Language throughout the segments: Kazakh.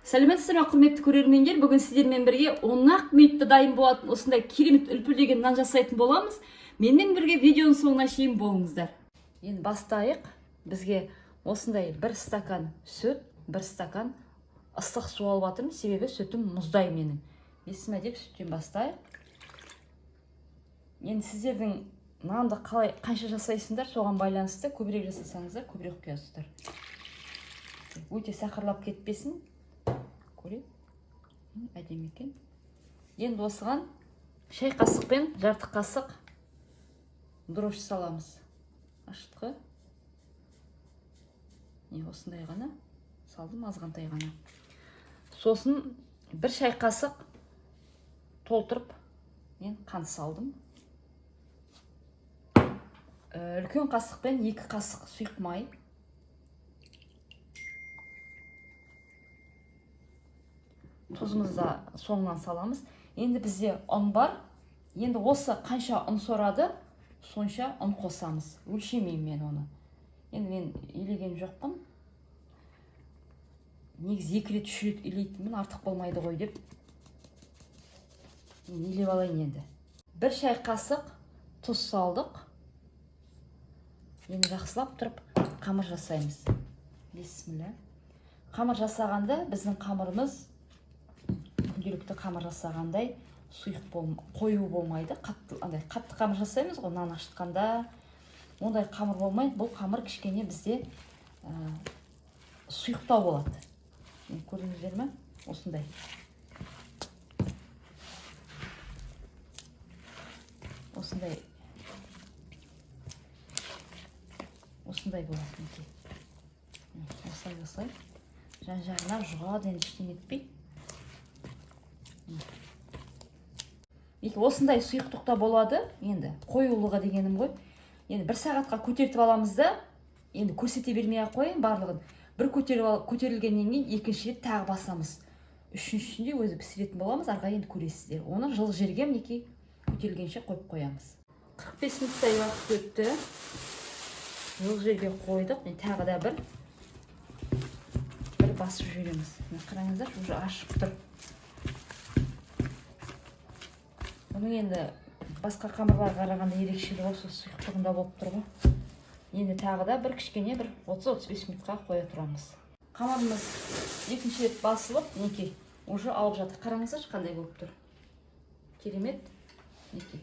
Сәлеметсіздер ме, құрметті көрермендер? Бүгін сіздермен бірге 10 минутта дайын болатын осындай керемет үлпілдеген нан жасайтын боламыз. Менімен бірге видеоның соңына шейін болыңыздар. Енді бастайық. Бізге осындай 1 стакан сүт, 1 стакан ыстық су алып жатырмын, себебі сүтім мұздай менің. Есіме деп сүттен бастайық. Енді сіздердің нанды қанша жасайсыңдар, соған байланысты көбірек жасасаңыздар, көбірек құясыздар. Өте сақырлап кетпесін. Көрейік. Әдемі екен. Енді осыған шай қасықпен жарты қасық дрожь саламыз. Ашытқы. Осындай ғана салдым, азғантай ғана. Сосын 1 шай қасық толтырып мен қант салдым. Үлкен қасықпен 2 қасық сұйық май. Тұзымызды соңынан саламыз. Енді бізде ұн бар. Енді осы қанша ұн сорады, сонша ұн қосамыз. Өлшемеймін мен оны. Енді мен елеген жоқпын. Негіз 2 рет 3 рет елейтінмін, артық болмайды ғой деп. Елеп алайын енді. 1 шай қасық тұз салдық. Енді жақсылап тұрып қамыр жасаймыз. Бисмилля. Қамыр жасағанда біздің қамырымыз күнделікті қамыр жасағандай қою болмайды. Қатты қамыр жасаймыз ғой, нан ашытқанда. Ондай қамыр болмайды. Бұл қамыр кішкене бізде сұйықтау болады. Көрдіңіздер ме? Осындай. Осындай болады. Осылай. Жан-жағына жұғады, енді ештеңе етпей. Осындай сұйықтықта болады. Енді қоюлыға дегенім ғой. Енді 1 сағатқа көтертіп аламыз да, енді көрсете бермей қойын барлығын. Бір көтерілгеннен кейін екінші рет тағы басамыз. Үшіншісінде өзі пісіретін боламыз, арға енді көресіздер. Оны жылы жерге мінекей көтерілгенше қойып қоямыз. 45 минуттай уақыт өтті. Жылы жерге қойдық. Тағы да бір басып жібереміз. Қараңыздар, уже ашып тұр. Бұның енді басқа қамырларға қарағанда ерекшелігі осы сұйықтығында болып тұр ғой. Енді тағы да бір кішкене 30-35 минутқа қоя тұрамыз. Қамырымыз екінші рет басылып, мінекей уже алып жатыр. Қараңыздар, қандай болып тұр. Керемет. Мінекей.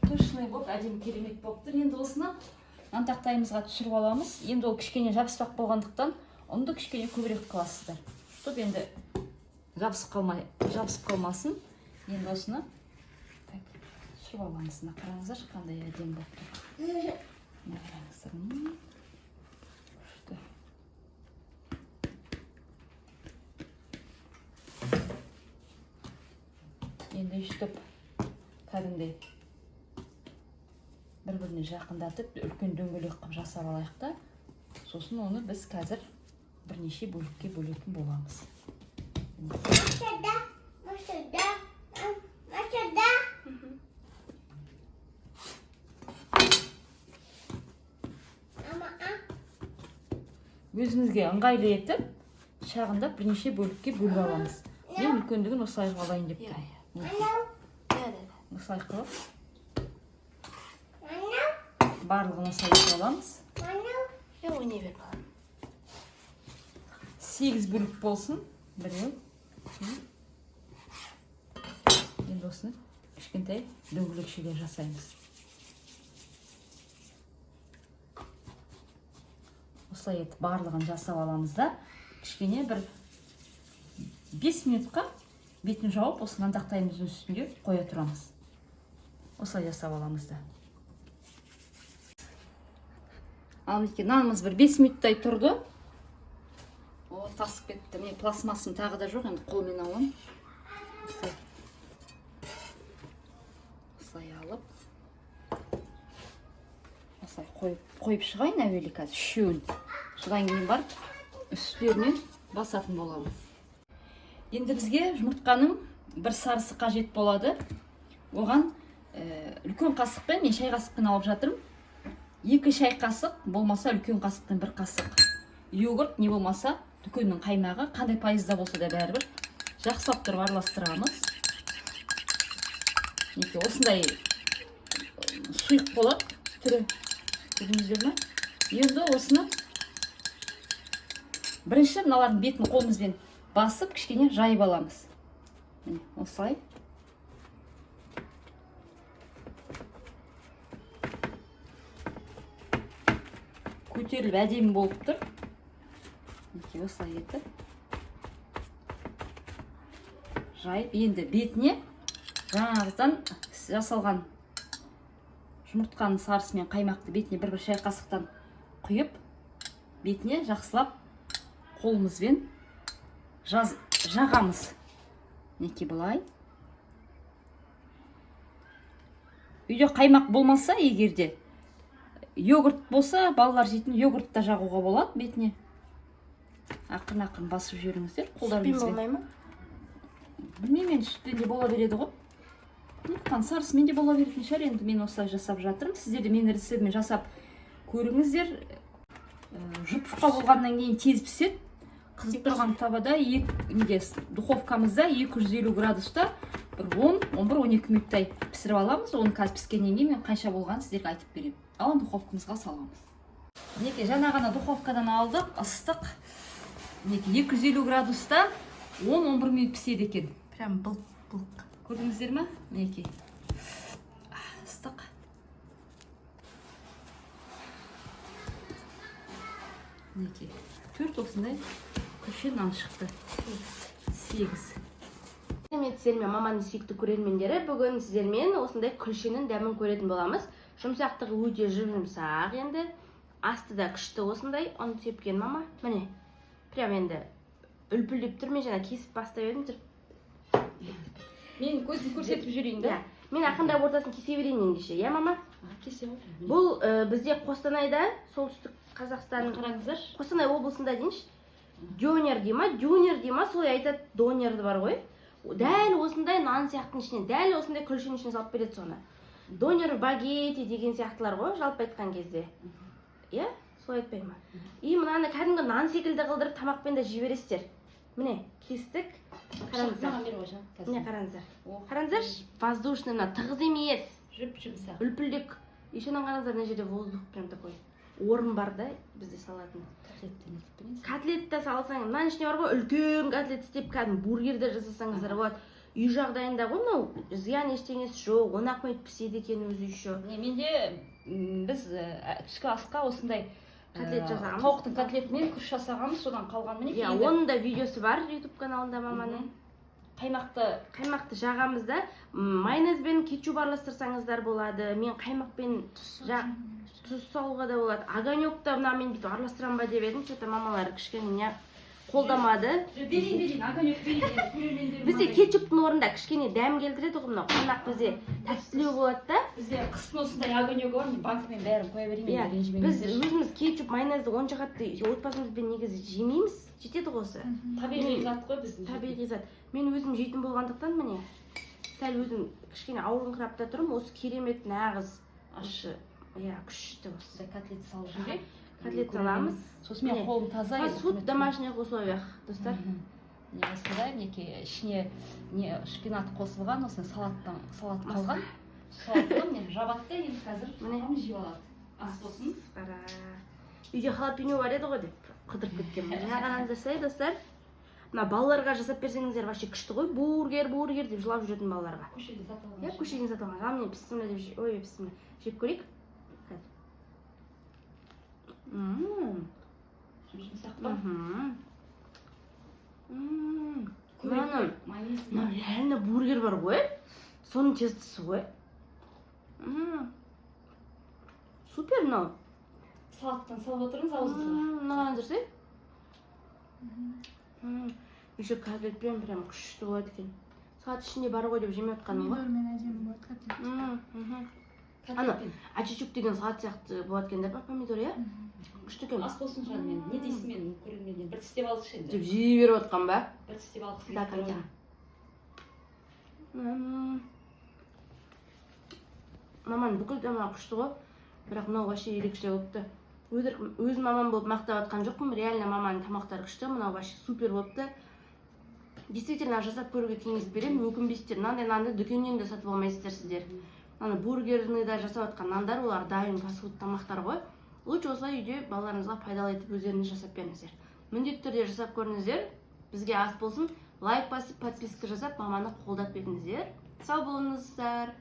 Точный болып, әдемі керемет болып тұр. Енді осыны нан тақтайымызға түсіріп аламыз. Енді ол кішкене жабыспақ болғандықтан ұнды кішкене көбірек қыласыздар. Чтоб енді жабысып қалмасын. Енді осыны түсіріп аламыз. Қараңыздар, қандай әдемі болып тұр. Енді үштіп кәдімдей бір-біріне жақындатып, үлкен дөңгелек қып жасап алайық та, сосын оны біз қазір бірнеше бөлікке бөлетін боламыз. Өзімізге ыңғайлы етіп, шағындап бірнеше бөлікке бөліп аламыз. Мен үлкендігін осылай алайын деп тұр. Осылай қылып. Барлығын осылай аламыз. 8 бөлік болсын. Біреу. Енді осыны кішкентай дөңгелекшелер жасаймыз. Осылай етіп барлығын жасап аламыз да, кішкене бір 5 минутқа бетін жауып, осы нан тақтайымыздың үстінде қоя тұрамыз. Осылай жасап аламыз да. Ал мінекей нанымыз бір 5 минуттай тұрды. О, тасып кетті. Мен пластмассым тағы да жоқ, енді қолмен алам. Осылай алып. Осылай қойып шығайын әуелі қазір үшеуін. Содан кейін барып үстерінен басатын боламыз. Енді бізге жұмыртқаның бір сарысы қажет болады. Оған үлкен қасықпен, мен шай қасықпен алып жатырмын. 2 шай қасық, болмаса үлкен қасықпен 1 қасық. Йогурт, не болмаса дүкеннің қаймағы қандай пайызда болса да бәрібір жақсылап тұрып араластырамыз. Мінекей осындай сұйық болады түрі. Көрдіңіздер ме? Енді осыны бірінші мыналардың бетін қолымызбен басып кішкене жайып аламыз. Міне осылай. Көтеріліп әдемі болып тұр. Мінекей осылай етіп жайып, енді бетіне жаңағыдан жасалған жұмыртқаның сарысы мен қаймақты бетіне бір-бір шай қасықтан құйып, бетіне жақсылап қолымызбен жағамыз. Мінекей былай. Үйде қаймақ болмаса, егерде йогурт болса, балалар жейтін йогуртта жағуға болады бетіне. Ақырын-ақырын басып жіберіңіздер. Сүтпен болмай ма? Білмеймін, сүтпен де бола береді ғой. Сарысымен де бола беретін шығар. Енді мен осылай жасап жатырмын. Сіздер де менің рецептіммен жасап көріңіздер. Жұп-жұқа болғаннан кейін тез піседі. Қызып тұрған табада духовкамызда 250 градуста 10-11-12 минуттай пісіріп аламыз. Оны қазір піскеннен кейін мен қанша болғанын сіздерге айтып беремін. Ал духовкамызға саламыз. Мінекей жаңа ғана духовкадан алдық, ыстық. Мінекей 250 градуста 10-11 минут піседі екен. Прям былқ-былқ. Көрдіңіздер ме? Мінекей. Ыстық. Мінекей. 4 осындай күлше нан шықты. 8. Мен сіздермен маманың сүйікті көрермендері, бүгін сіздермен осындай күлшенің дәмін көретін боламыз. Жұмсақтығы өте жұмсақ енді. Асты да күшті осындай. Оны сепкен мама. Міне. Прям енді үлпілдеп тұр. Мен жаңа кесіп бастай бердім тұр. Мен көзін көрсетіп жүрейін да. Мен ақырындап ортасын кесе берейін ендеше. Я мама? Кесе ғой. Бұл бізде Қостанайда, солтүстік Қазақстан, қараңыздар. Қостанай облысында дейінші. Дюнер дейма, солай айтады, донерді бар ғой. Дәл осындай нан сияқтың ішіне, дәл осындай күлшенің ішіне салып береді соны. Донер багети деген сияқтылар ғой, жалпы айтқан кезде. Иә? Солай айтпай ма? И мынаны кәдімгі нан секілді қылдырып тамақпен де жібересіздер. Міне, кестік. Қараңыздар. Міне қараңыздар. Қараңыздар, воздушный мына тығыз емес. Жұп-жұмсақ. Үлпілдек. Еще қараңыздар, мына жерде воздух прям такой. Орын бар да бізде салатын. Котлетті салсаң, мынаның ішіне бар ғой, үлкен котлет істеп кәдімгі бургерді жасасаңыздар болады. Үй жағдайында ғой, мынау зиян ештеңесі жоқ, 10 минут піседі екен өзі еще. Менде біз түскі асқа осындай котлет жасағанбыз. тауықтың котлетімен күріш жасағанбыз, содан қалған міне. Иә, оның да видеосы бар YouTube каналында маманың. Қаймақты жағамыз да, майонезбен кетчуп араластырсаңыздар болады. Мен қаймақпен тұз салуға да болады. Огонёкта мына мен бүйтіп араластырам ба деп едім, что-то мамалар кішкене қолдамады. Берейін, огонёк берейін. Бізде кетчуптың орнында кішкене дәм келтіреді ғой, мына қаймақ бізде тәттілеу болады да. Бізде қыстың осындай огонёгі бар, мен банкімен бәрін қоя берейін. Біз өзіміз кетчуп, майонезді онша қатты отбасымызбен негізі жемейміз. Жетеді ғой осы. Табиғи зат қой біздің. Табиғи зат. Мен өзім жейтін болғандықтан міне сәл өзім кішкене ауырыңқырап та тұрмын. Осы керемет нағыз ашы. Иә, күшті осы. Котлет салып жүрейік. Котлет саламыз. Сосын мен қолым таза. Фастфуд в домашних условиях, достар. Осындай мінекей ішіне шпинат қосылған, осыны салат қалған. Салаттан мен жабатта енді қазір мамам жеп алады. Ас болсын. Үйде халапеньо бар еді ғой деп қыдырып кеткен. Мына қараңыздар сай, достар. Мына балаларға жасап берсеңіздер вообще күшті ғой. Бургер деп жылап жүретін балаларға. Көшеден сатып алған. Иә, көшеден сатып алған. Міне піссімлі деп, ой, піссімлі. Жеп көрейік. Жұмсақ па? Мына реально бургер бар ғой. Соның тестісі ғой. Супер мынау. Салаттан салып отырыңыз аузыңызға. Мынаған жүрсе? Еще котлетпен прям күшті болады екен. Салат ішінде бар ғой деп жемей отқаным ғой. Помидормен әдемі болады котлет. Ана, ачичук деген салат сияқты болады екен деп, помидор, иә? Күшті екен. Ас болсын жан мен. Не дейсің мен көрерменнен? Бір тістеп алғыш енді. Деп жей беріп отқан ба? Бір тістеп алғысы Да, конечно. Маманың бүкіл тамағы күшті ғой. Бірақ мынау вообще ерекше болыпты. өтірік өзім маман болып мақтап жатқан жоқпын, реально маманың тамақтары күшті, мынау вообще супер болыпты. Действительно жасап көруге кеңес беремін, өкінбейсіздер, мынандай дүкеннен де сатып алмайсыздар сіздер. Ана бургерный да жасап жатқан нандар, олар дайын фастфуд тамақтар ғой. Лучше осылай үйде балаларыңызға пайдалы етіп өздеріңіз жасап беріңіздер. Міндетті түрде жасап көріңіздер. Бізге ас болсын. Лайк басып, подписка жасап, маманы қолдап беріңіздер. Сау болыңыздар.